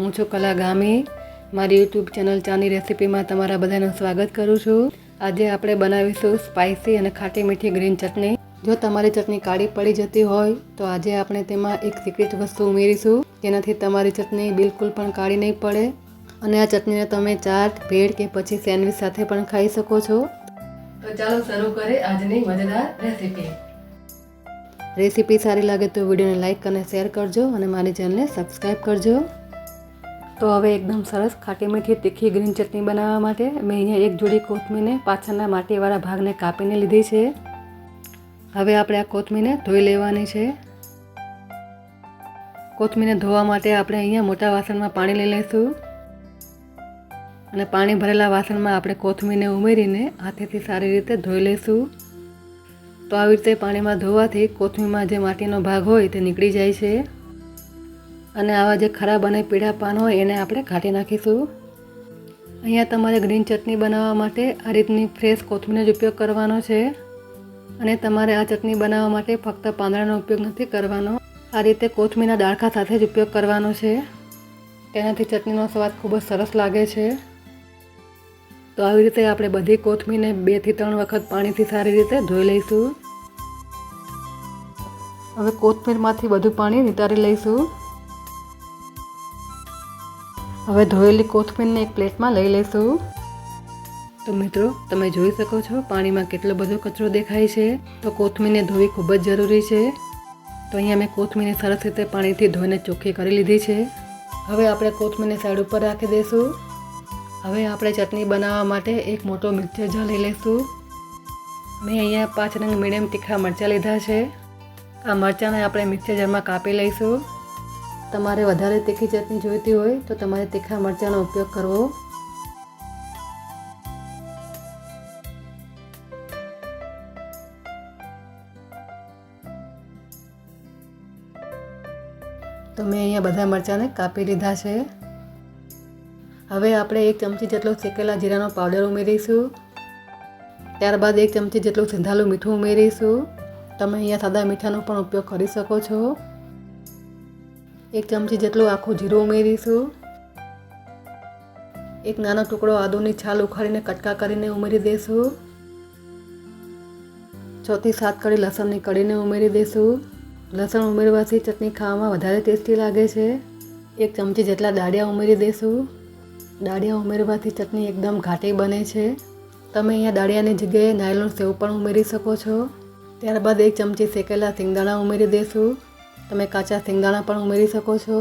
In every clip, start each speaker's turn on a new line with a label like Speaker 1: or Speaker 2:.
Speaker 1: હું છું કલા ગામી। મારી યુટ્યુબ ચેનલ ચાની રેસીપીમાં તમારા બધાનું સ્વાગત કરું છું। આજે આપણે બનાવીશું સ્પાઇસી અને ખાટી મીઠી ગ્રીન ચટણી। જો તમારી ચટણી કાળી પડી જતી હોય તો આજે આપણે તેમાં એક સિક્રેટ વસ્તુ ઉમેરીશું જેનાથી તમારી ચટણી બિલકુલ પણ કાળી નહીં પડે અને આ ચટણીને તમે ચાટ, ભેળ કે પછી સેન્ડવિચ સાથે પણ ખાઈ શકો છો। તો ચાલો શરૂ કરીએ આજની મજેદાર રેસીપી સારી લાગે તો વિડીયોને લાઈક અને શેર કરજો અને મારી ચેનલને સબસ્ક્રાઈબ કરજો। તો હવે એકદમ સરસ ખાટી મીઠી તીખી ગ્રીન ચટણી બનાવવા માટે મેં અહીંયા એક જોડી કોથમીરને પાછળના માટીવાળા ભાગને કાપીને લીધી છે। હવે આપણે આ કોથમીરને ધોઈ લેવાની છે। કોથમીરને ધોવા માટે આપણે અહીંયા મોટા વાસણમાં પાણી લઈ લઈશું અને પાણી ભરેલા વાસણમાં આપણે કોથમીરને ઉમેરીને હાથેથી સારી રીતે ધોઈ લઈશું। તો આવી રીતે પાણીમાં ધોવાથી કોથમીરમાં જે માટીનો ભાગ હોય તે નીકળી જાય છે અને આવા જે ખરાબ અને પીળા પાન હોય એને આપણે કાઢી નાખીશું। અહીંયા તમારે ગ્રીન ચટણી બનાવવા માટે આ રીતની ફ્રેશ કોથમીરનો જ ઉપયોગ કરવાનો છે અને તમારે આ ચટણી બનાવવા માટે ફક્ત પાંદડાનો ઉપયોગ નથી કરવાનો, આ રીતે કોથમીરના ડાળખા સાથે જ ઉપયોગ કરવાનો છે। તેનાથી ચટણીનો સ્વાદ ખૂબ જ સરસ લાગે છે। તો આવી રીતે આપણે બધી કોથમીરને 2 થી 3 વખત પાણીથી સારી રીતે ધોઈ લઈશું। હવે કોથમીરમાંથી બધું પાણી નિતારી લઈશું। હવે ધોયેલી કોથમીરને એક પ્લેટમાં લઈ લઈશું। તો મિત્રો તમે જોઈ શકો છો પાણીમાં કેટલો બધો કચરો દેખાય છે। તો કોથમીરને ધોવી ખૂબ જ જરૂરી છે। તો અહીંયા મેં કોથમીરને સરસ રીતે પાણીથી ધોઈને ચોખ્ખી કરી લીધી છે। હવે આપણે કોથમીરને સાઈડ ઉપર રાખી દઈશું। હવે આપણે ચટણી બનાવવા માટે એક મોટો મિક્સર જાર લઈ લઈશું। મેં અહીંયા 5 નંગ મીડિયમ તીખા મરચાં લીધા છે। આ મરચાંને આપણે મિક્સર જારમાં કાપી લઈશું। તમારે વધારે તીખી ચટણી જોઈતી હોય તો તમારે તીખા મરચાંનો ઉપયોગ કરવો। તો મેં અહીંયા બધા મરચાંને કાપી લીધા છે। હવે આપણે 1 ચમચી જેટલો શેકેલા જીરાનો પાવડર ઉમેરીશું। ત્યારબાદ 1 ચમચી જેટલું સિંધાલું મીઠું ઉમેરીશું। તમે અહીંયા સાદા મીઠાનો પણ ઉપયોગ કરી શકો છો। 1 ચમચી જેટલું આખું જીરું ઉમેરીશું। એક નાનો ટુકડો આદુની છાલ ઉખાડીને કટકા કરીને ઉમેરી દઈશું। 6 થી 7 કળી લસણની કળીને ઉમેરી દઈશું। લસણ ઉમેરવાથી ચટણી ખાવામાં વધારે ટેસ્ટી લાગે છે। 1 ચમચી જેટલા દાળિયા ઉમેરી દઈશું। દાળિયા ઉમેરવાથી ચટણી એકદમ ઘાટી બને છે। તમે અહીંયા દાળિયાની જગ્યાએ નાયલોન સેવ પણ ઉમેરી શકો છો। ત્યારબાદ 1 ચમચી શેકેલા સિંગદાણા ઉમેરી દઈશું। તમે કાચા સિંગદાણા પણ ઉમેરી શકો છો।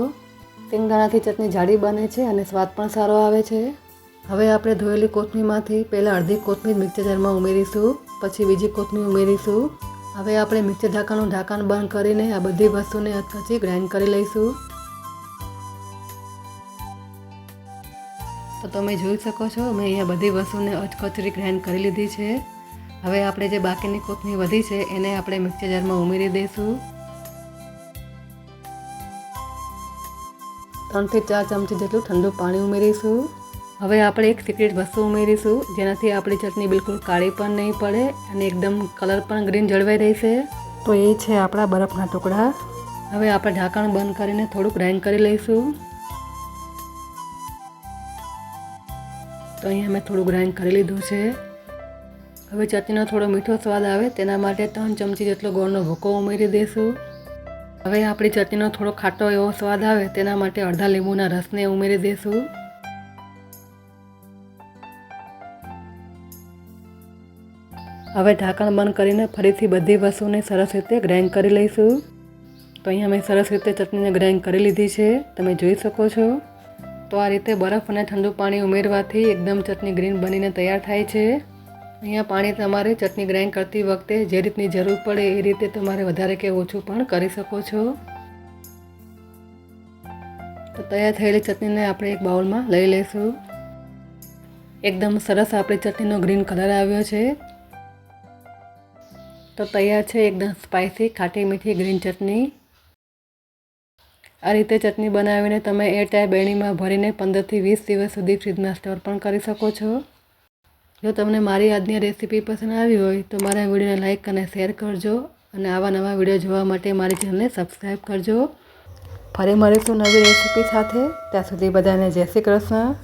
Speaker 1: સિંગદાણાથી ચટણી જાડી બને છે અને સ્વાદ પણ સારો આવે છે। હવે આપણે ધોયેલી કોથમીરમાંથી પહેલાં અડધી કોથમીર મિક્સર જારમાં ઉમેરીશું, પછી બીજી કોથમીર ઉમેરીશું। હવે આપણે મિક્સર ઢાંકણનું ઢાંકણ બંધ કરીને આ બધી વસ્તુને અધકચી ગ્રાઇન્ડ કરી લઈશું। તો તમે જોઈ શકો છો મેં અહીંયા બધી વસ્તુને અધકચરી ગ્રાઇન્ડ કરી લીધી છે। હવે આપણે જે બાકીની કોથમીર વધી છે એને આપણે મિક્સર જારમાં ઉમેરી દઈશું। 3 થી 4 ચમચી જેટલું ઠંડુ પાણી ઉમેરીશું। હવે આપણે એક સિક્રેટ વસ્તુ ઉમેરીશું જેનાથી આપણી ચટણી બિલકુલ કાળી પણ નહીં પડે અને એકદમ કલર પણ ગ્રીન જળવાઈ રહેશે। તો એ છે આપણા બરફના ટુકડા। હવે આપણે ઢાંકણ બંધ કરીને થોડુંક ગ્રાઇન્ડ કરી લઈશું। તો અહીંયા મેં થોડું ગ્રાઇન્ડ કરી લીધું છે। હવે ચટણીનો થોડો મીઠો સ્વાદ આવે તેના માટે 3 ચમચી જેટલો ગોળનો ભૂકો ઉમેરી દઈશું। હવે આપણી ચટણીનો થોડો ખાટો એવો સ્વાદ આવે તેના માટે અડધા લીંબુના રસને ઉમેરી દઈશું। હવે ઢાંકણ બંધ કરીને ફરીથી બધી વસ્તુને સરસ રીતે ગ્રાઇન્ડ કરી લઈશું। તો અહીંયા મેં સરસ રીતે ચટણીને ગ્રાઇન્ડ કરી લીધી છે, તમે જોઈ શકો છો। તો આ રીતે બરફ અને ઠંડુ પાણી ઉમેરવાથી એકદમ ચટણી ગ્રીન બનીને તૈયાર થાય છે। અહીંયા પાણી તમારે ચટણી ગ્રાઇન્ડ કરતી વખતે જે રીતની જરૂર પડે એ રીતે તમારે વધારે કે ઓછું પણ કરી શકો છો। તો તૈયાર થયેલી ચટણીને આપણે એક બાઉલમાં લઈ લઈશું। એકદમ સરસ આપણી ચટણીનો ગ્રીન કલર આવ્યો છે। તો તૈયાર છે એકદમ સ્પાઇસી ખાટી મીઠી ગ્રીન ચટણી। આ રીતે ચટણી બનાવીને તમે એરટાઈટ બેરણીમાં ભરીને 15 થી 20 દિવસ સુધી ફ્રીજમાં સ્ટોર પણ કરી શકો છો। જો તમને મારી આજની રેસીપી પસંદ આવી હોય તો મારા વિડીયોને લાઈક અને શેર કરજો અને આવા નવા વિડીયો જોવા માટે મારી ચેનલને સબસ્ક્રાઈબ કરજો। ફરી મળીશું નવી રેસીપી સાથે. ત્યાં સુધી બધાને જય શ્રી કૃષ્ણ.